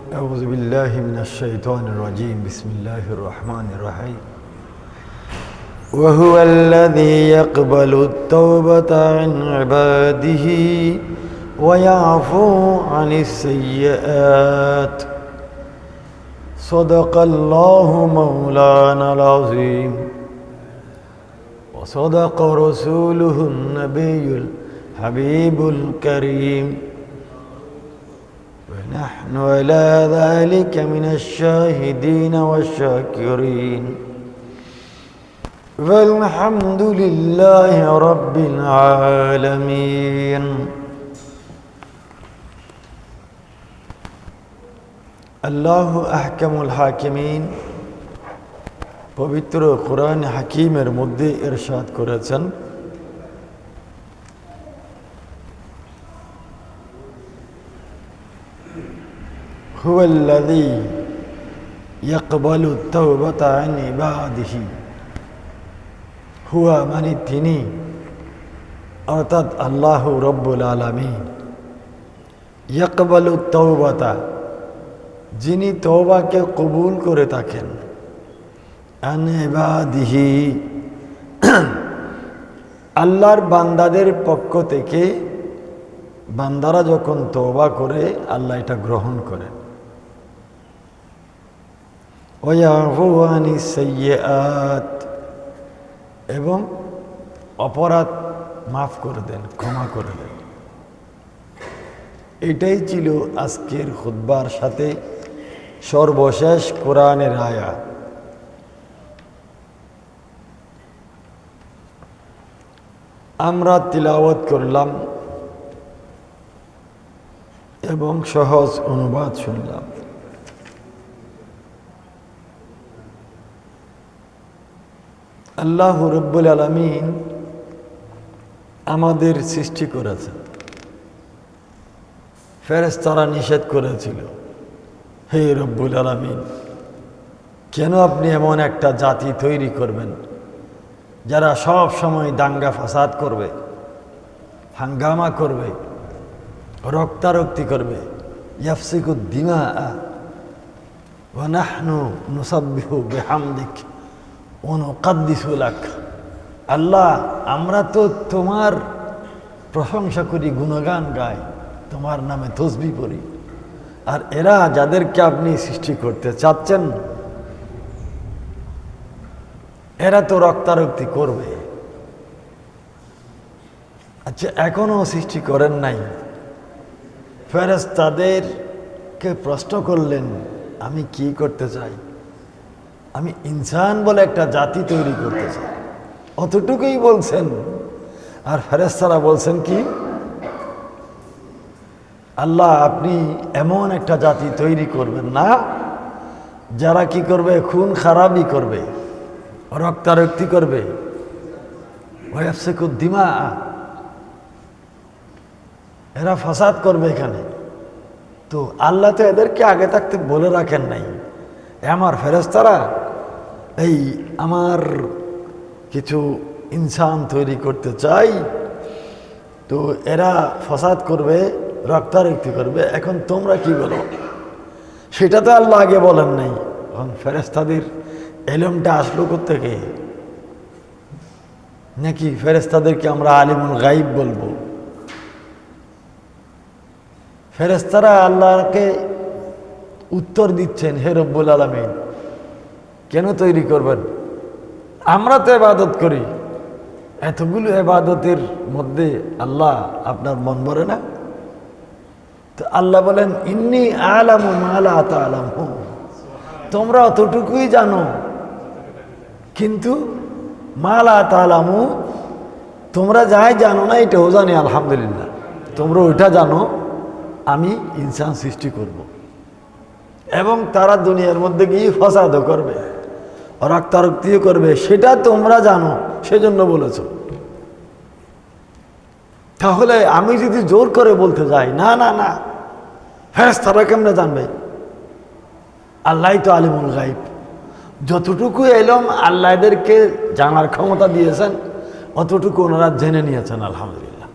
أعوذ بالله من الشيطان الرجيم بسم الله الرحمن الرحيم وهو الذي يقبل التوبة عن عباده ويعفو عن السيئات صدق الله مولانا العظيم وصدق رسوله النبي الحبيب الكريم ونحن على ذلك من الشاهدين والشاكرين والحمد لله رب العالمين الله أحكم الحاكمين পবিত্র কোরআন হাকিমের মধ্যে ইরশাদ করেছেন هو الذي يقبل التوبة عن عباده হুয়া মানে তিনি অর্থাৎ আল্লাহ রব্বুল আলামিন ইয়াকবালু তাওবাতা যিনি তওবাকে কবুল করে থাকেন আন ইবাদিহি আল্লাহর বান্দাদের পক্ষ থেকে বান্দারা যখন তওবা করে আল্লাহ এটা গ্রহণ করেন ওয়া ইয়াফু আনিস সাইয়্যাত এবং অপরাধ মাফ করে দেন ক্ষমা করে দেন এটাই ছিল আজকের খুতবার সাথে সর্বশেষ কোরআনের আয়াত আমরা তিলাওয়াত করলাম এবং সহজ অনুবাদ শুনলাম আল্লাহ রব্বুল আলামিন আমাদের সৃষ্টি করেছেন ফেরেশতারা নিষেধ করেছিল হে রব্বুল আলামিন কেন আপনি এমন একটা জাতি তৈরি করবেন যারা সব সময় দাঙ্গা ফাসাদ করবে হাঙ্গামা করবে রক্তারক্তি করবে ইয়াফসিকুদ দিমা ওয়া নাহনু নুসাব্বিহু বিহামদিক অনুকাদ্দিসু লাক আল্লাহ আমরা তো তোমার প্রশংসা করি গুণগান গাই তোমার নামে তসবিহ পড়ি আর এরা যাদেরকে আপনি সৃষ্টি করতে চাচ্ছেন এরা তো রক্তারক্তি করবে আচ্ছা এখনো সৃষ্টি করেন নাই ফেরেশতাদেরকে প্রশ্ন করলেন আমি কি করতে চাই আমি ইনসান বলে একটা জাতি তৈরি করতে চাই অতটুকুই বলছেন আর ফেরেশতারা বলছেন কি আল্লাহ আপনি এমন একটা জাতি তৈরি করবেন না যারা কি করবে খুন খারাপই করবে রক্তারক্তি করবে ওয়াফসিকুদ দিমা এরা ফাসাদ করবে এখানে তো আল্লাহ তো এদেরকে আগে থাকতে বলে রাখেন নাই আমার ফেরেশতারা এই আমার কিছু ইনসান তৈরি করতে চাই তো এরা ফাসাদ করবে রক্তারক্তি করবে এখন তোমরা কি বলো সেটা তো আল্লাহ আগে বলেন নাই এখন ফেরেশতাদের এলমটা আসলো কোত্থেকে নাকি ফেরেশতাদেরকে আমরা আলিমুল গাইব বলবো ফেরেশতারা আল্লাহকে উত্তর দিচ্ছেন হে রব্বুল আলামিন কেন তৈরি করবেন আমরা তো ইবাদত করি এতগুলো ইবাদতের মধ্যে আল্লাহ আপনার মন ভরে না তো আল্লাহ বলেন ইন্নী আলামু মা লা তা'লামু তোমরা অতটুকুই জানো কিন্তু মা লা তা'লামু তোমরা যাই জানো না এটাও জানি আলহামদুলিল্লাহ তোমরা ওইটা জানো আমি ইনসান সৃষ্টি করব এবং তারা দুনিয়ার মধ্যে গিয়ে ফাসাদও করবে রক্তারক্তিও করবে সেটা তোমরা জানো সেজন্য বলেছ তাহলে আমি যদি জোর করে বলতে যাই না না না ফেরেশতারা কেমনে জানবে আল্লাহ তো আলিমুল গাইব যতটুকু এলম আল্লাহ এদেরকে জানার ক্ষমতা দিয়েছেন অতটুকু ওনারা জেনে নিয়েছেন আলহামদুলিল্লাহ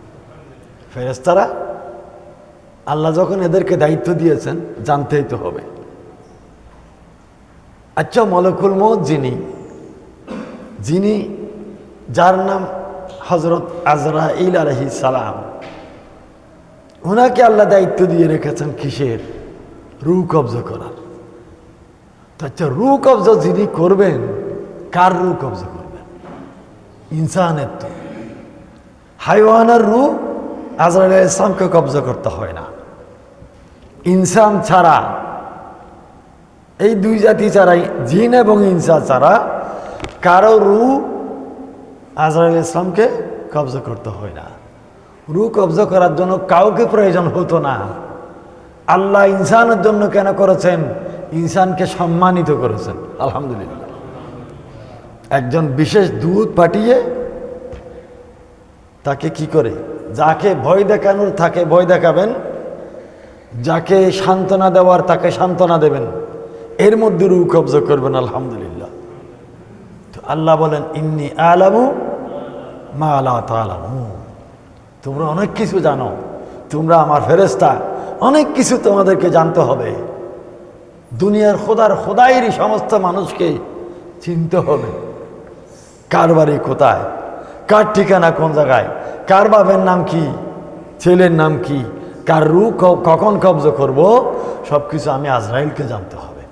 ফেরেশতারা আল্লাহ যখন এদেরকে দায়িত্ব দিয়েছেন জানতেই তো হবে। আচ্ছা, মলকুল মউত যিনি যার নাম হযরত আজরাইল আলাইহিস সালাম, ওনাকে আল্লাহ দায়িত্ব দিয়ে রেখেছেন কিসের? রূহ কবজা করার। তো আচ্ছা, রূহ কবজা যিনি করবেন, কার রূহ কবজা করবেন? ইনসানের। তো হাইওয়ানের রূহ আজরাইল আলাইহিস সালামকে কবজা করতে হয় না। ইনসান ছাড়া, এই দুই জাতি ছাড়াই, জিন এবং ইনসান ছাড়া কারো রূহ আজরাইল আলাইহিস সালামকে কবজা করতে হয় না। রূহ কবজা করার জন্য কাউকে প্রয়োজন হতো না। আল্লাহ ইনসানের জন্য কেন করেছেন? ইনসানকে সম্মানিত করেছেন। আলহামদুলিল্লাহ। একজন বিশেষ দূত পাঠিয়ে তাকে কি করে, যাকে ভয় দেখানোর তাকে ভয় দেখাবেন, যাকে সান্ত্বনা দেওয়ার তাকে সান্ত্বনা দেবেন, এর মধ্যে রূহ কবজা করবেন। আলহামদুলিল্লাহ। তো আল্লাহ বলেন, ইন্নী আলামু মা লা তা'লামুন। তোমরা অনেক কিছু জানো, তোমরা আমার ফেরেশতা, অনেক কিছু তোমাদেরকে জানতে হবে। দুনিয়ার খোদাইয়ের সমস্ত মানুষকে চিনতে হবে, কার বাড়ি কোথায়, কার ঠিকানা কোন জায়গায়, কার বাপের নাম কি, ছেলের নাম কি, কার রূহ কখন কবজা করব, সব কিছু আমি আজরাইলকে জানতে হবে।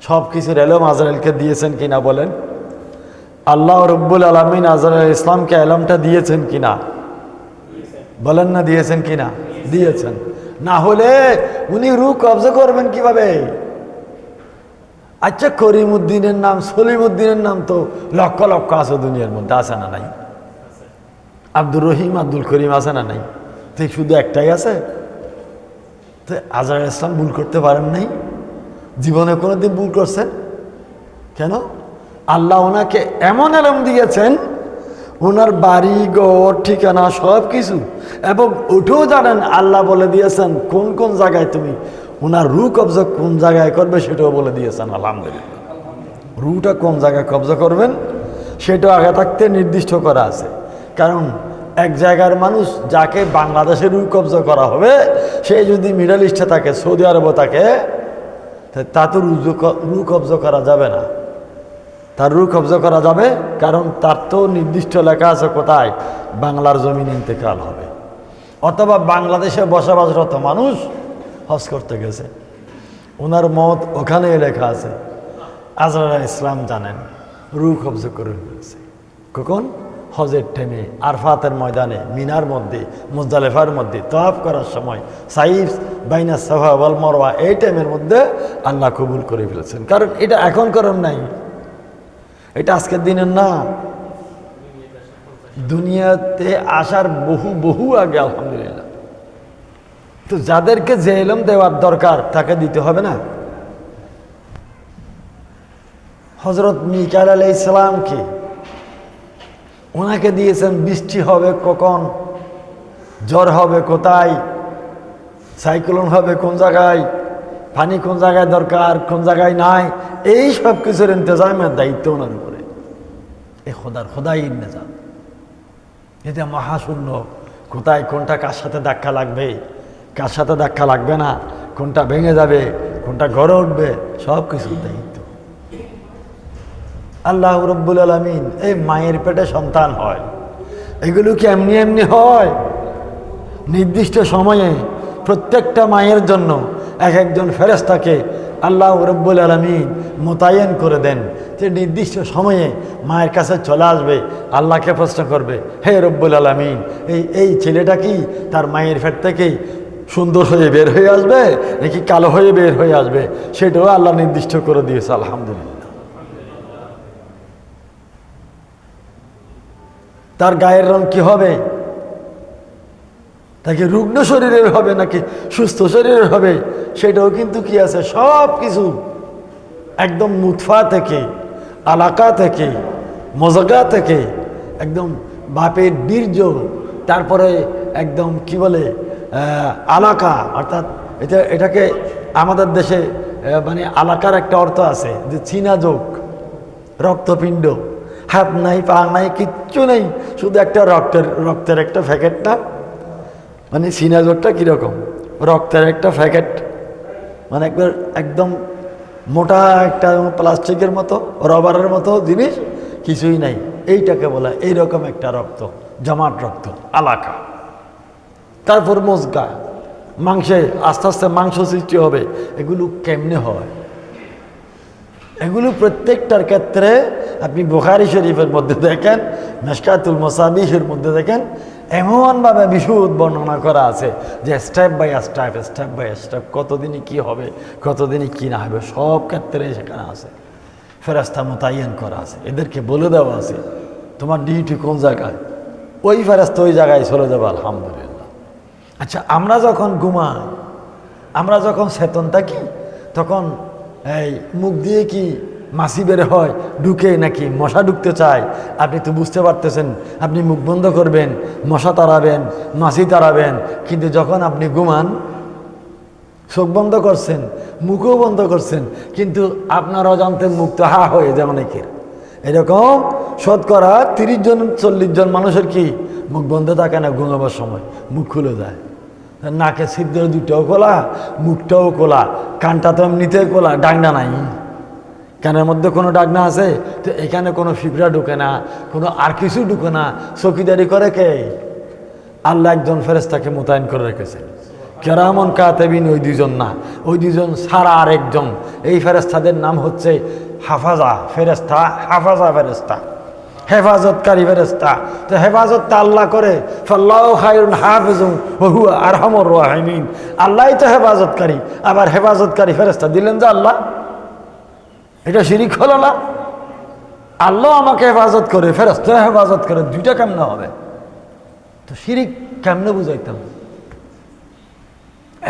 সব কিছুর এলম আজরাইলকে দিয়েছেন কিনা বলেন? আল্লাহ রব্বুল আলামিন আজরাইল ইসলামকে এলমটা দিয়েছেন কিনা বলেন না? দিয়েছেন কিনা? দিয়েছেন। না হলে উনি রূহ কবজা করবেন কিভাবে? আচ্ছা, করিমউদ্দিনের নাম, সলিমউদ্দিনের নাম তো লক্ষ লক্ষ আছে দুনিয়ার মধ্যে, আছে না নাই? আব্দুর রহিম, আব্দুল করিম আছে না নাই? ঠিক শুধু একটাই আছে। তো আজরাইল ইসলাম ভুল করতে পারেন নাই? জীবনে কোনোদিন ভুল করছেন? কেন? আল্লাহ ওনাকে এমন এলম দিয়েছেন, ওনার বাড়ি ঘর ঠিকানা সব কিছু, এবং ওঠেও জানেন। আল্লাহ বলে দিয়েছেন কোন কোন জায়গায় তুমি ওনার রূহ কবজা কোন জায়গায় করবে, সেটাও বলে দিয়েছেন। আলহামদুলিল্লাহ। রূহটা কোন জায়গায় কবজা করবেন সেটাও আগে থাকতে নির্দিষ্ট করা আছে। কারণ এক জায়গার মানুষ, যাকে বাংলাদেশে রূহ কবজা করা হবে, সে যদি মিডল ইস্টে থাকে, সৌদি আরবে থাকে, তা তো রূহ কবজা করা যাবে না। তার রূহ কবজা করা যাবে, কারণ তার তো নির্দিষ্ট লেখা আছে কোথায় বাংলার জমিনে ইন্তেকাল হবে। অথবা বাংলাদেশে বসবাসরত মানুষ হজ করতে গেছে, ওনার মত ওখানে লেখা আছে। আজরাইল ইসলাম জানেন রূহ কবজা করে ফেলেছে কখন? হজের টাইমে, আরফাতের ময়দানে, মিনার মধ্যে, মুজদালিফার মধ্যে তাওয়াফ করার সময়, সাইফ বাইনা সাফা ওয়াল মারওয়া, এই টাইমের মধ্যে আল্লাহ কবুল করে ফেলেছেন। কারণ এটা এখন করেন নাই, এটা আজকের দিনের না, দুনিয়াতে আসার বহু বহু আগে। আলহামদুলিল্লাহ। তো যাদেরকে যে ইলম দেওয়ার দরকার তাকে দিতে হবে না? হযরত মিকাইল আলাইহিস সালামকে ওনাকে দিয়েছেন বৃষ্টি হবে কখন, ঝড় হবে কোথায়, সাইক্লোন হবে কোন জায়গায়, পানি কোন জায়গায় দরকার কোন জায়গায় নাই, এই সব কিছুর ইন্তজামের দায়িত্ব ওনার উপরে। এই খোদাই নিজাম, এটা মহাশূন্য। কোথায় কোনটা কার সাথে ধাক্কা লাগবে, কার সাথে ধাক্কা লাগবে না, কোনটা ভেঙে যাবে, কোনটা গড়ে উঠবে, সব কিছুর দায়িত্ব আল্লাহ রব্বুল আলামিন। এই মায়ের পেটে সন্তান হয়, এগুলো কি এমনি এমনি হয়? নির্দিষ্ট সময়ে প্রত্যেকটা মায়ের জন্য এক একজন ফেরেশতাকে আল্লাহ রব্বুল আলামিন মোতায়েন করে দেন, যে নির্দিষ্ট সময়ে মায়ের কাছে চলে আসবে, আল্লাহকে প্রশ্ন করবে, হে রব্বুল আলামিন, এই ছেলেটা কি তার মায়ের পেট থেকেই সুন্দর হয়ে বের হয়ে আসবে নাকি কালো হয়ে বের হয়ে আসবে, সেটাও আল্লাহ নির্দিষ্ট করে দিয়েছে। আলহামদুলিল্লাহ। তার গায়ের রং কি হবে, তাকে রুগ্ন শরীরের হবে নাকি সুস্থ শরীরের হবে, সেটাও কিন্তু কি আছে, সব কিছু একদম মুতফা থেকে, আলাকা থেকে, মজগা থেকে, একদম বাপের বীর্য, তারপরে একদম কি বলে আলাকা, অর্থাৎ এটাকে আমাদের দেশে মানে আলাকার একটা অর্থ আছে যে চীনা যোগ, রক্তপিণ্ড, হাত নাই পা নাই কিচ্ছু নেই, শুধু একটা রক্তের একটা প্যাকেটটা, মানে সিনা জোরটা কীরকম রক্তের একটা প্যাকেট, মানে একবার একদম মোটা একটা প্লাস্টিকের মতো রবারের মতো জিনিস, কিছুই নাই, এইটাকে বলা এইরকম একটা রক্ত, জমাট রক্ত আলাকা। তারপর মজগা, মাংসে আস্তে আস্তে মাংস সৃষ্টি হবে। এগুলো কেমনে হয়? এগুলো প্রত্যেকটার ক্ষেত্রে আপনি বুখারী শরীফের মধ্যে দেখেন, মিশকাতুল মাসাবিহের মধ্যে দেখেন, এমনভাবে বিশুদ্ধ বর্ণনা করা আছে যে step by step, step by step, কতদিনই কী হবে, কতদিনই কী না হবে, সব ক্ষেত্রে সেখানে আছে। ফেরেশতা মোতায়েন করা আছে, এদেরকে বলে দেওয়া আছে তোমার ডিউটি কোন জায়গায়, ওই ফেরেশতা ওই জায়গায় চলে যাবে। আলহামদুলিল্লাহ। আচ্ছা, আমরা যখন ঘুমাই, আমরা যখন চেতন থাকি, তখন এই মুখ দিয়ে কি মাছি বের হয়, ঢুকে নাকি মশা ঢুকতে চায়? আপনি তো বুঝতে পারতেছেন, আপনি মুখ বন্ধ করবেন, মশা তাড়াবেন, মাছি তাড়াবেন, কিন্তু যখন আপনি ঘুমান, চোখ বন্ধ করছেন, মুখও বন্ধ করছেন, কিন্তু আপনার অজান্তে মুখ তো হা হয়ে যায় অনেকের। এরকম শতকরা 30 জন 40 জন মানুষের কি মুখ বন্ধ থাকে না, ঘুমাবার সময় মুখ খুলে যায়। নাকে ছিদ্র দুটাও খোলা, মুখটাও খোলা, কানটা তো এমনিতেই খোলা, ডাকনা নাই, কানের মধ্যে কোনো ডাকনা আছে তো এখানে কোনো ফিকরা ঢুকে না, কোনো আর কিছু ঢুকে না। চৌকিদারি করে কে? আল্লাহ একজন ফেরেশতাকে মোতায়েন করে রেখেছে, কেরামন কাতেবিন, ওই দুজন না, ওই দুজন ছাড়া আরেকজন। এই ফেরেশতাদের নাম হচ্ছে হাফাজা ফেরেশতা, হাফাজা ফেরেশতা, হেফাজতকারী ফেরেশতা। তো হেফাজতটা আল্লাহ করে, ফাল্লাহু খায়রুন হাফিজুন ওয়া হুয়া আরহামুর রাহিমিন। আল্লাহই তো হেফাজতকারী, আবার হেফাজতকারী ফেরেশতা দিলেন যে আল্লাহ, এটা শিরিক হলো না? আল্লাহ আমাকে হেফাজত করে, ফেরেশতা হেফাজত করে, দুইটা কেমনে হবে? তো শিরিক কেমনে বুঝাইতাম?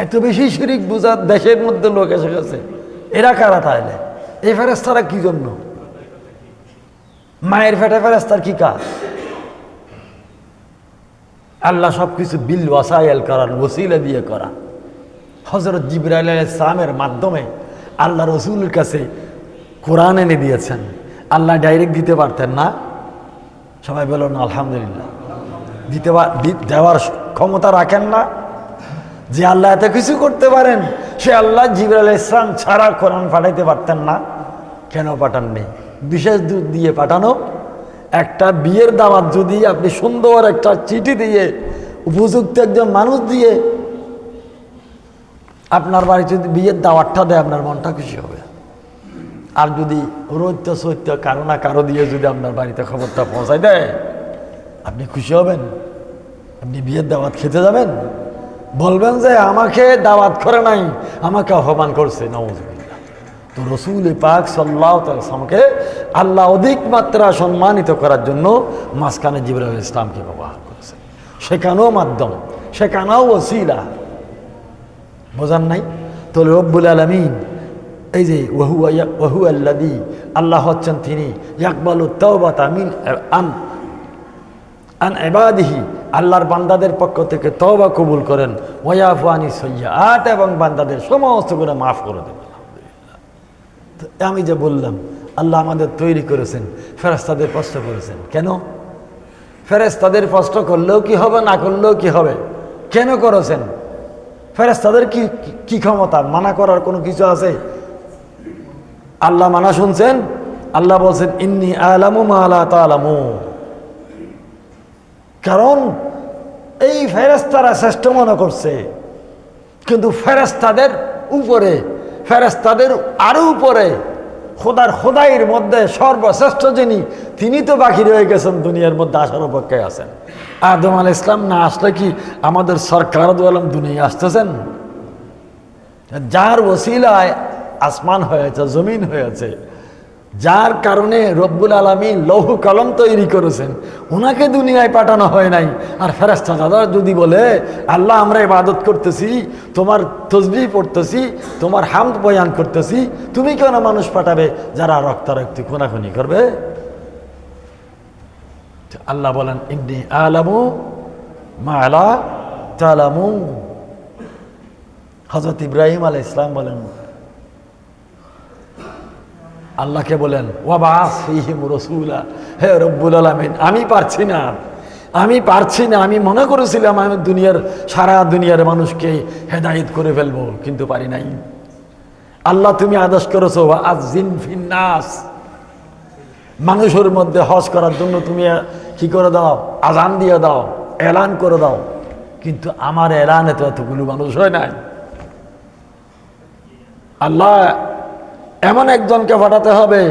এত বেশি শিরিক বুঝার দেশের মধ্যে লোক এসে গেছে। এরা কারা তাহলে? এই ফেরেশতারা কি জন্য? মায়ের পেটে ফেরেশতার কি কাজ? আল্লাহ সবকিছু বিল ওয়াসাইল করার ওসিলা দিয়ে করা। হযরত জিবরাইল আলাইহিস সালামের মাধ্যমে আল্লাহ রসুলের কাছে কোরআন এনে দিয়েছেন। আল্লাহ ডাইরেক্ট দিতে পারতেন না? সবাই বলুন আলহামদুলিল্লাহ। দেওয়ার ক্ষমতা রাখেন না? যে আল্লাহ এত কিছু করতে পারেন, সে আল্লাহ জিবরাইল আলাইহিস সালাম ছাড়া কোরআন পাঠাইতে পারতেন না? কেন পাঠাননি? বিশেষ দূত দিয়ে পাঠানো। একটা বিয়ের দাওয়াত যদি আপনি সুন্দর একটা চিঠি দিয়ে, উপযুক্ত একজন মানুষ দিয়ে আপনার বাড়িতে যদি বিয়ের দাওয়াতটা দেয়, আপনার মনটা খুশি হবে। আর যদি রৈত্য সৈত্য কারো না কারো দিয়ে যদি আপনার বাড়িতে খবরটা পৌঁছায় দেয়, আপনি খুশি হবেন? আপনি বিয়ের দাওয়াত খেতে যাবেন, বলবেন যে আমাকে দাওয়াত করে নাই, আমাকে অপমান করছে, নাউযুবিল্লাহ। তো রসুল পাক সাল্লাল্লাহু আলাইহি ওয়াসাল্লামকে আল্লাহ অধিক মাত্রা সম্মানিত করার জন্য মাঝখানে জিবরাইল আলাইহিস সালামকে ব্যবহার করেছে। শেখানোও মাধ্যম, শেখানোও ওসিলা। বোঝান নাই? তো রব্বুল আলামিন এই যে ওয়াহুয়া আল্লাযী, আল্লাহ হচ্ছেন তিনি, ইয়াকবালু তাওবাতা মিন আন ইবাদিহি, আল্লাহর বান্দাদের পক্ষ থেকে তওবা কবুল করেন, ওয়া ইয়াফু আনিস সাইয়্যাত, এবং বান্দাদের সমস্ত গুনাহ মাফ করে দেন। আমি যে বললাম আল্লাহ আমাদের তৈরি করেছেন, ফেরেশতাদের প্রশ্ন করেছেন। কেন? ফেরেশতাদের প্রশ্ন করলেও কি হবে, না করলেও কি হবে? কেন করেছেন? ফেরেশতাদের কি ক্ষমতা? মানা করার কোনো কিছু আছে? আল্লাহ মানা শুনছেন? আল্লাহ বলছেন ইন্নী আ'লামু মা লা তা'লামুন। কারণ এই ফেরেশতারা শ্রেষ্ঠ মনে করছে, কিন্তু ফেরেশতাদের উপরে, ফেরেশতাদের আরো উপরে খোদাইয়ের মধ্যে সর্বশ্রেষ্ঠ যিনি, তিনি তো বাকি রয়ে গেছেন, দুনিয়ার মধ্যে আসার অপেক্ষায় আছেন। আদম আলাইহিস সালাম না আসলে কি আমাদের সরকার দু আলম দুনিয়া আসতেছেন? যার ওসিলায় আসমান হয়েছে, জমিন হয়েছে, যার কারণে রব্বুল আলামিন লৌহ কলম তৈরি করেছেন, ওনাকে দুনিয়ায় পাঠানো হয় নাই। আর ফেরেশতারা যদি বলে আল্লাহ আমরা ইবাদত করতেছি, তোমার তসবিহ পড়তেছি, তোমার হামদ বয়ান করতেছি, তুমি কেন মানুষ পাঠাবে যারা রক্তারক্তি খুনাখুনি করবে? আল্লাহ বলেন ইন্নী আ'লামু মা লা তা'লামুন। হযরত ইব্রাহিম আলাইহিস সালাম বলেন, আল্লাহকে বলেন ওয়াবাস ফীহিম রাসূলা, হে রব্বুল আলামিন আমি পারছি না, আমি পারছি না, আমি মনে করেছিলাম আমি সারা দুনিয়ার মানুষকে হেদায়েত করে ফেলবো, কিন্তু পারি নাই। আল্লাহ তুমি আদেশ করেছো আযিন ফিন্নাস, মানুষের মধ্যে হজ করার জন্য তুমি কি করে দাও, আজান দিয়ে দাও, এলান করে দাও, কিন্তু আমার এলানে তো এতগুলো মানুষ হয় নাই। আল্লাহ এমন একজনকে পাঠাতে হবে,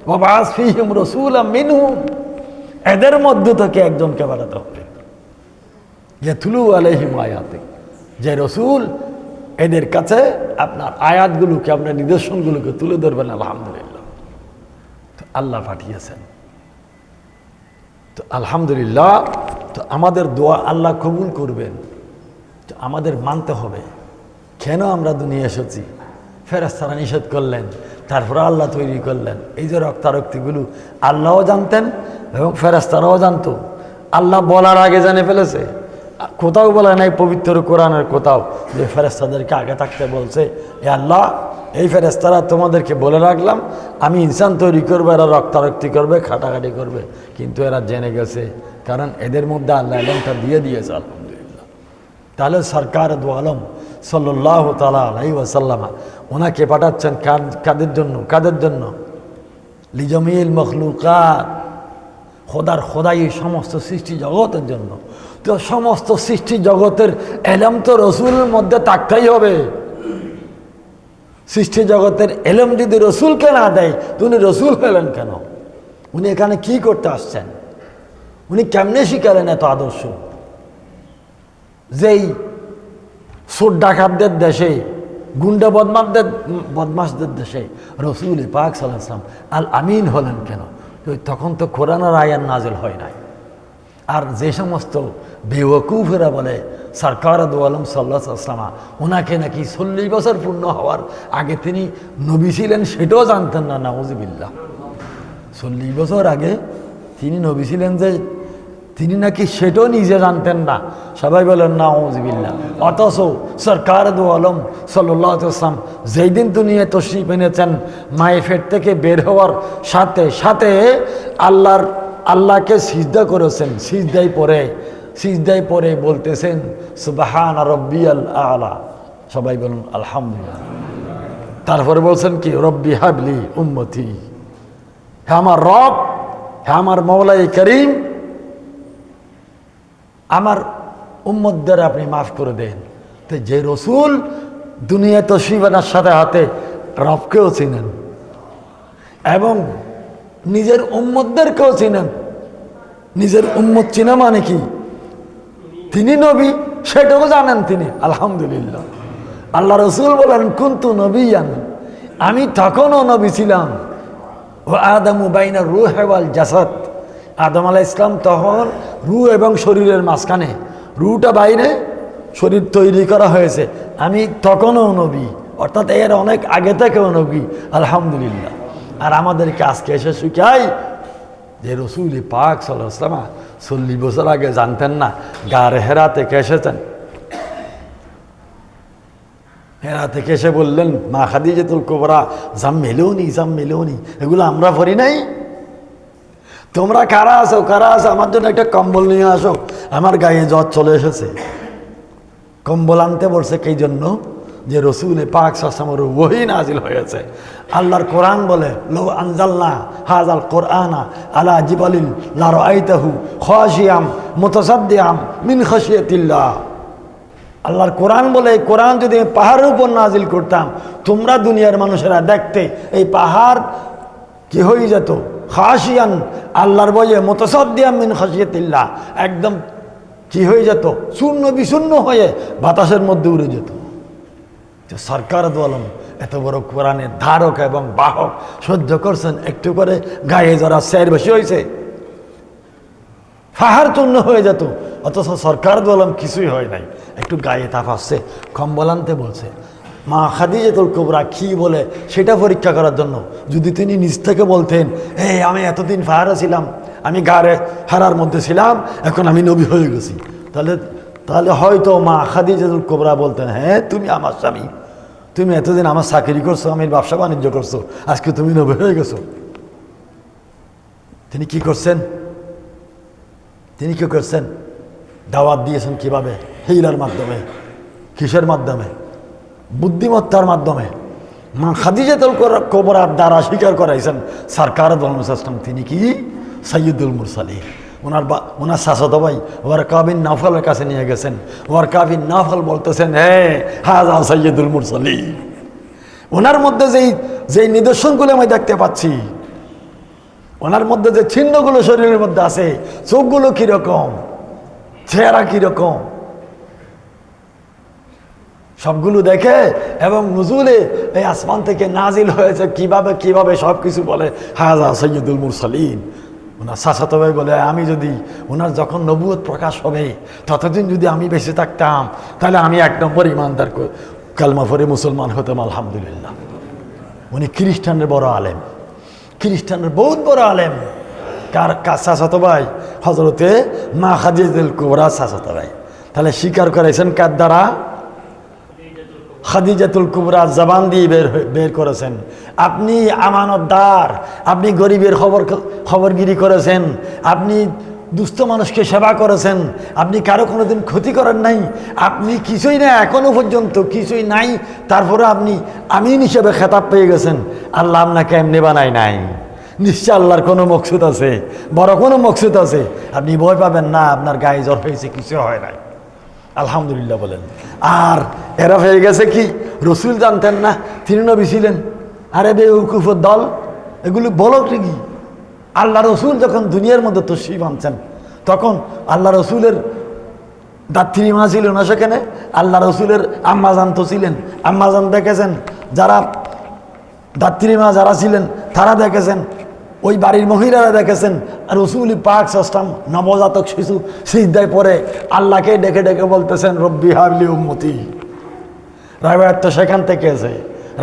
ওয়াবাস ফীহিম রাসূলাম মিনহুম, এদের মধ্য থেকে একজনকে পাঠাতে হবে, ইয়াতলু আলাইহিম আয়াতিক, যে রসুল এদের কাছে আপনার আয়াতগুলোকে, আপনার নিদর্শনগুলোকে তুলে ধরবেন। আলহামদুলিল্লাহ, তো আল্লাহ পাঠিয়েছেন, তো আলহামদুলিল্লাহ। তো আমাদের দোয়া আল্লাহ কবুল করবেন, তো আমাদের মানতে হবে কেন আমরা দুনিয়া এসেছি। ফেরেশতারা নিষেধ করলেন, তারপরে আল্লাহ তৈরি করলেন। এই যে রক্তারক্তিগুলো আল্লাহও জানতেন এবং ফেরেশতারাও জানতো। আল্লাহ বলার আগে জেনে ফেলেছে, কোথাও বলা নাই পবিত্র কোরআনের কোথাও যে ফেরেশতাদেরকে আগে থাকতে বলছে, এ আল্লাহ এই ফেরেশতারা তোমাদেরকে বলে রাখলাম আমি ইনসান তৈরি করবো, এরা রক্তারক্তি করবে, খাটাখাটি করবে, কিন্তু এরা জেনে গেছে, কারণ এদের মধ্যে আল্লাহ এলমটা দিয়ে দিয়েছে। আলহামদুলিল্লাহ। তাহলে সরকার দু আলম সাল্লাল্লাহু তাআলা আলাইহি ওয়াসাল্লাম ওনাকে পাঠাচ্ছেন কাদের জন্য? কাদের জন্য? লিজামিল মখলুকাত, খোদাই সমস্ত সৃষ্টি জগতের জন্য। তো সমস্ত সৃষ্টি জগতের এলম তো রসুলের মধ্যে থাকতেই হবে। সৃষ্টি জগতের এলম যদি রসুলকে না দেয়, তো উনি রসুল হলেন কেন? উনি এখানে কি করতে আসছেন? উনি কেমনে শিখালেন এত আদর্শ? যেই চোর ডাকাতদের দেশে, গুন্ডা বদমাশদের দেশে রসুল পাক সাল্লাল্লাহু আলাইহি ওয়াসাল্লাম আল আমিন হলেন কেন? তখন তো কোরআনের আয়াত নাযিল হয় নাই। আর যে সমস্ত বেওয়াকুফেরা বলে সরকার দু আলম সাল্লাল্লাহু আলাইহি ওয়াসাল্লাম ওনাকে নাকি 40 বছর পূর্ণ হওয়ার আগে তিনি নবী ছিলেন, সেটাও জানতেন না। নাউযুবিল্লাহ, 40 বছর আগে তিনি নবী ছিলেন যে তিনি নাকি সেটাও নিজে জানতেন না। সবাই বলেন নাউযুবিল্লাহ। অথচ সরকার দু আলম সাল্লাল্লাহু আলাইহি ওয়াসাল্লাম যেই দিন দুনিয়ায় তশরিফ এনেছেন, মায়ের পেট থেকে বের হওয়ার সাথে সাথে আল্লাহকে সিজদা করেছেন। সিজদায় পরে বলতেছেন সুবহান রাব্বিয়াল আলা। সবাই বলুন আলহামদুলিল্লাহ। তারপরে বলছেন কি, রব্বি হাবলি উম্মতি, হে আমার রব, হে আমার মওলাই করিম, আমার উম্মতদের আপনি মাফ করে দেন। তো যে রসুল দুনিয়ায় তশরিফ আনার সাথে হাতে রবকেও চিনেন এবং নিজের উম্মতদেরকেও চিনেন। নিজের উম্মত চিনা মানে কি? তিনি নবী, সেটাও জানেন তিনি। আলহামদুলিল্লাহ। আল্লাহ রসুল বলেন কুনতু নবিয়ান, আমি তখনও নবী ছিলাম। ও আদামু বাইনা রূহ ওয়াল জাসাদ, আদম আলাইহিস সালাম তখন রূহ এবং শরীরের মাঝখানে, রূহটা বাইরে, শরীর তৈরি করা হয়েছে। আমি তখনও নবী, অর্থাৎ এর অনেক আগে থেকেও নবী। আলহামদুলিল্লাহ। আর আমাদেরকে আজকে এসে শিখাই যে রসুল পাক সাল্লাল্লাহু আলাইহি ওয়াসাল্লাম 40 বছর আগে জানতেন না। গার হেরা থেকে এসেছেন, হেরা থেকে এসে বললেন মা খাদিজাতুল কুবরা জাম্মিলুনি, এগুলো আমরা পড়ি নাই? তোমরা কারা আছো আমার জন্য একটা কম্বল নিয়ে আসো, আমার গায়ে জ্বর চলে এসেছে। কম্বল আনতে বলছে এই জন্য যে রসুল পাক সাল্লাল্লাহু আলাইহি ওয়াসাল্লামের ওহী নাজিল হয়েছে। আল্লাহর কোরআন বলে লো আনজালনা হাযাল কোরআনা আলা জিবালিন লা রাআইতাহু খাশিয়াম মুতাসাদ্দিআম মিন খাশিয়াতিল্লাহ। আল্লাহর কোরআন বলে এই কোরআন যদি পাহাড়ের উপর নাজিল করতাম, তোমরা দুনিয়ার মানুষেরা দেখতে এই পাহাড় কি হয়ে যেত? খাশিয়ান, আল্লাহর বয়ে, মুতাসাদ্দিআম মিন খাশিয়াতিল্লাহ, একদম কি হয়ে যেত? চূর্ণ বিচূর্ণ হয়ে বাতাসের মধ্যে উড়ে যেত। সরকার দু আলম এত বড় কোরআনের ধারক এবং বাহক সহ্য করছেন, একটু করে গায়ে যারা স্যার বেশি হয়েছে, পাহাড় চূর্ণ হয়ে যেত। অথচ সরকার দু আলম কিছুই হয় নাই, একটু গায়ে তাপ আসছে, কম্বল আনতে বলছে। মা খাদিজাতুল কুবরা কি বলে সেটা পরীক্ষা করার জন্য। যদি তিনি নিজ থেকে বলতেন এই আমি এতদিন পাহাড়ে ছিলাম, আমি গায়ে হারার মধ্যে ছিলাম, এখন আমি নবী হয়ে গেছি, তাহলে হয়তো মা খাদিজাতুল কুবরা বলতেন হ্যাঁ তুমি আমার স্বামী, তুমি এতদিন আমার চাকরি করছো, আমি ব্যবসা বাণিজ্য করছো, আজকে তুমি নবী হয়ে গেছো। তিনি কি করছেন? তিনি কি করছেন? দাওয়াত দিয়েছেন কিভাবে? হিলার মাধ্যমে। কিসের মাধ্যমে? বুদ্ধিমত্তার মাধ্যমে। মা খাদিজাতুল কুবরার দ্বারা স্বীকার করাইছেন সরকার দলম, তিনি কি সৈয়দুল মুরসালিন। ওনার শাসত ভাই ওয়ারকা বিন নাফলের কাছে নিয়ে গেছেন। ওয়ারকা বিন নাফল বলতেছেন, হে হাযা সৈয়দুল মুরসালিন। ওনার মধ্যে যেই নিদর্শনগুলো আমি দেখতে পাচ্ছি, ওনার মধ্যে যে চিহ্নগুলো শরীরের মধ্যে আছে, চোখগুলো কিরকম, চেহারা কিরকম, সবগুলো দেখে এবং নুজুলে এই আসমান থেকে নাজিল হয়েছে কিভাবে সব কিছু বলে হাযা সৈয়দুল মুরসালিন। ওনার শাসাত ভাই বলে, আমি যদি ওনার যখন নবুয়ত প্রকাশ হবে ততদিন যদি আমি বেঁচে থাকতাম তাহলে আমি 1 নম্বর ইমানদার কালমা পড়ে মুসলমান হতাম, আলহামদুলিল্লাহ। উনি খ্রিস্টানের বড় আলেম, খ্রিস্টানের বহুত বড় আলেম। কার শাসাত ভাই? হজরতে মা খাদিজাতুল কুবরা শাসাত ভাই। তাহলে স্বীকার করেছেন কার দ্বারা? খাদিজাতুল কুবরা জবান দিয়ে বের করেছেন। আপনি আমানতদার, আপনি গরিবের খবরগিরি করেছেন, আপনি দুস্থ মানুষকে সেবা করেছেন, আপনি কারো কোনোদিন ক্ষতি করেন নাই, আপনি কিছুই না, এখনো পর্যন্ত কিছুই নাই, তারপরে আপনি আমিন হিসেবে খেতাব পেয়ে গেছেন। আল্লাহ আপনাকে এমনি বানায় নাই, নিশ্চয় আল্লাহর কোনো মকসুদ আছে, বড় কোনো মকসুদ আছে। আপনি ভয় পাবেন না, আপনার গায়ে জ্বর হয়েছে, কিছু হয় নাই, আলহামদুলিল্লাহ বলেন। আর এরা হয়ে গেছে কি, রসুল জানতেন না তিনি নবী ছিলেন? আরে বেউকুফের দল, এগুলো বলো কি? আল্লাহ রসুল যখন দুনিয়ার মধ্যে তশরিফ আনছেন তখন আল্লাহ রসুলের দাত্রী মা ছিল না সেখানে? আল্লাহ রসুলের আম্মাজান তো ছিলেন, আম্মাজান দেখেছেন, যারা দাত্রী মা যারা ছিলেন তারা দেখেছেন, ওই বাড়ির মহিলারা দেখেছেন। রসুল পাক সাল্লাল্লাহু আলাইহি ওয়াসাল্লাম নবজাতক শিশু সিজদায় পড়ে আল্লাহকে ডেকে ডেকে বলতেছেন, রব্বি হাবলি উম্মতি। রাওয়ায়াত তো সেখান থেকে আছে।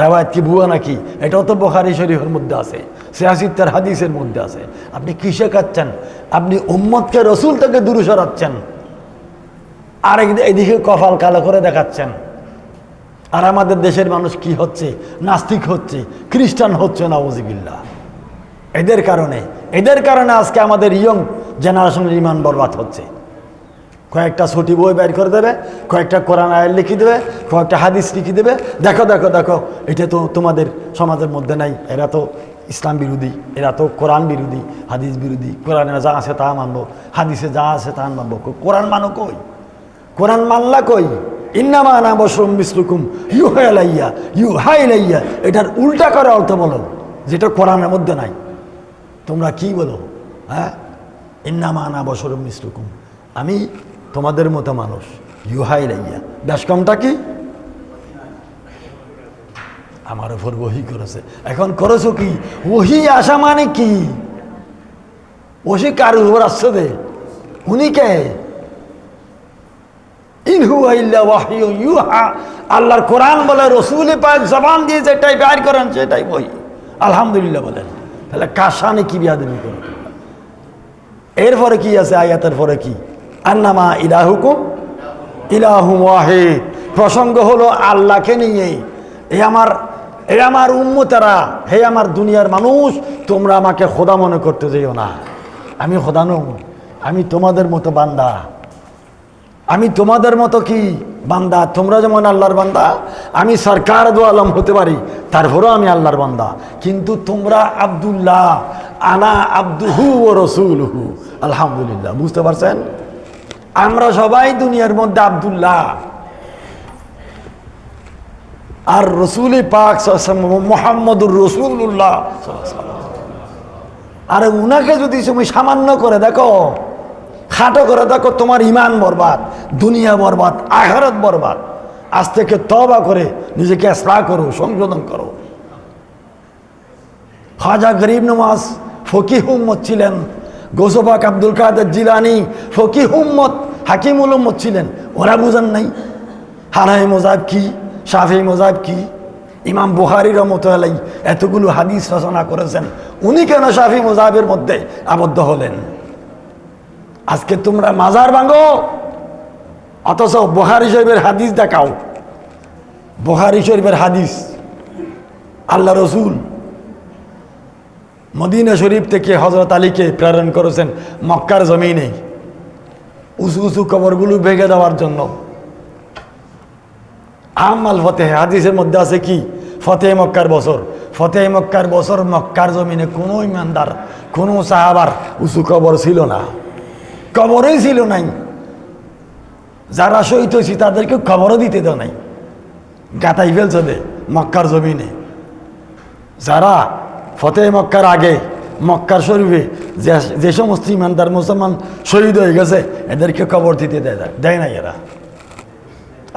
রাওয়ায়াত কি ভুয়া নাকি? এটাও তো বুখারী শরীফের মধ্যে আছে, সিয়াসিত্তার হাদিসের মধ্যে আছে। আপনি কি শেখাচ্ছেন? আপনি উম্মতকে রসুল থেকে দূরে সরাচ্ছেন, আর এদিকে কপাল কালো করে দেখাচ্ছেন। আর আমাদের দেশের মানুষ কি হচ্ছে? নাস্তিক হচ্ছে, খ্রিস্টান হচ্ছে, নাউযুবিল্লাহ। এদের কারণে আজকে আমাদের ইয়ং জেনারেশনের ইমান বরবাদ হচ্ছে। কয়েকটা ছোটি বই বের করে দেবে, কয়েকটা কোরআন আয়াত লিখে দেবে, কয়েকটা হাদিস লিখে দেবে, দেখো দেখো দেখো এটা তো তোমাদের সমাজের মধ্যে নাই, এরা তো ইসলাম বিরোধী, এরা তো কোরআন বিরোধী, হাদিস বিরোধী। কোরআনে যা আছে তা মানবো, হাদিসে যা আছে তা মানবো। কোরআন মানো কই? কোরআন মানলা কই? ইন্নামা আনা বাশারুম মিসলুকুম ইউহা ইলাইয়া, এটার উল্টা করে অর্থ বলো, যেটা কোরআনের মধ্যে নাই। তোমরা কি বলো? হ্যাঁ, ইন্নামা আনা বাশারুম মিসলুকুম, আমি তোমাদের মতো মানুষ। ইউহা ইলাইয়া, ব্যাসকমটা কি? আমার উপর ওহী করেছে। এখন করেছো কি? ওহী আসা মানে কি? ওহী কার উপর আসছে দে? উনি কে? ইন হুয়া ইল্লা ওয়াহয়ু ইউহা। আল্লাহর কোরআন বলে, রসুল পাক জবান দিয়ে যেটাই বের করেন সেটাই ওহী। আলহামদুলিল্লাহ বলেন। তাহলে কার শানে কি বিয়াদবি করে? এরপরে কি আছে আয়াতের পরে? কি? আন্নামা ইলাহুকুম ইলাহুম ওয়াহিদ। প্রসঙ্গ হলো আল্লাহকে নিয়ে। এই আমার উম্মতেরা, হে আমার দুনিয়ার মানুষ, তোমরা আমাকে খোদা মনে করতে যেও না। আমি খোদা নই, আমি তোমাদের মতো বান্দা। আমি তোমাদের মতো কি বান্দা? তোমরা যেমন আল্লাহর বান্দা, আমি সরকার দো আলম হতে পারি, তারপরেও আমি আল্লাহর বান্দা। কিন্তু তোমরা আব্দুল্লাহ, আনা আব্দুহু ও রসুলহু। আলহামদুলিল্লাহ, বুঝতে পারছেন? আমরা সবাই দুনিয়ার মধ্যে আব্দুল্লাহ, আর রসুল পাক মুহাম্মদুর রাসূলুল্লাহ। আর উনাকে যদি তুমি সামান্য করে দেখো, খাটো করে দেখো, তোমার ইমান বরবাদ, দুনিয়া বরবাদ, আখিরাত বরবাদ। আজ থেকে তওবা করে নিজেকে ইসলাহ করো, সংশোধন করো। খাজা গরিব নওয়াজ ফকিহ উম্মত ছিলেন, গৌস পাক আব্দুল কাদের জিলানী ফকিহ উম্মত, হাকিমুল উম্মত ছিলেন। ওরা বুঝেন নাই হানাফি মাযহাব কি, শাফিঈ মাযহাব কি? ইমাম বুখারী রাহমাতুল্লাহ আলাইহি এতগুলো হাদিস রচনা করেছেন, উনি কেন শাফিঈ মাযহাবের মধ্যে আবদ্ধ হলেন? আজকে তোমরা মাজার ভাঙো, অথচ বুখারী শরীফের হাদিস দেখাও। বুখারী শরীফের হাদিস আল্লাহ রসুল মদিনা শরীফ থেকে হযরত আলীকে প্রেরণ করেছেন মক্কার জমিনে। উঁচু উঁচু কবরগুলো ভেঙে দেওয়ার জন্য। আমাল ফতেহ হাদিসের মধ্যে আছে কি? ফতেহ মক্কার বছর, ফতেহ মক্কার বছর মক্কার জমিনে কোনো ইমানদার, কোনো সাহাবার উঁচু কবর ছিল না, কবরই ছিল নাই। যারা শহীদ হয়েছে তাদেরকে খবরও দিতে দেয় নাই, গাতাই ফেলছে দে মক্কার জমিনে। যারা ফতেহ মক্কার আগে মক্কার শরীফে যে সমস্ত ইমানদার মুসলমান শহীদ হয়ে গেছে এদেরকে কবর দিতে দেয় না এরা।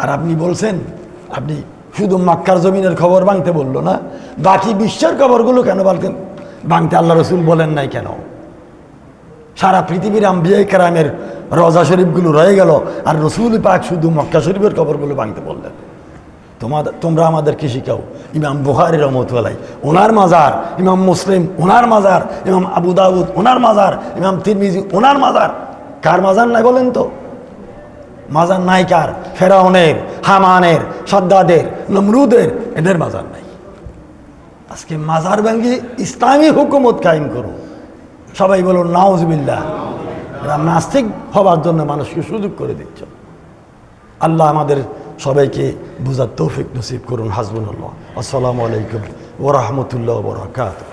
আর আপনি বলছেন আপনি শুধু মক্কার জমিনের খবর ভাঙতে বললো না, বাকি বিশ্বের খবরগুলো কেন ভাঙতে আল্লাহ রসুল বলেন নাই কেন? সারা পৃথিবীর আম্বিয়া কেরামের রওজা শরীফগুলো রয়ে গেল, আর রসুল পাক শুধু মক্কা শরীফের খবরগুলো ভাঙতে বললেন। তোমরা আমাদেরকে শিখাও। ইমাম বুখারী রহমতুল্লাহ ওনার মাজার, ইমাম মুসলিম ওনার মাজার, ইমাম আবু দাউদ ওনার মাজার, ইমাম তিরমিজি ওনার মাজার। কার মাজার নাই বলেন তো? মাজার নাই কার? ফেরাউনের, হামানের, সাদ্দাদের, নমরুদের, এদের মাজার নাই। আজকে মাজার ভেঙে ইসলামী হুকুমত কায়েম করুন। সবাই বলুন নাউজুবিল্লাহ। নাস্তিক হবার জন্য মানুষকে সুযোগ করে দিচ্ছ। আল্লাহ আমাদের সবাইকে বুঝার তৌফিক নসিব করুন। হাসবুনাল্লাহ। আসসালামু আলাইকুম ওয়া রাহমাতুল্লাহি ওয়া বারাকাতুহু।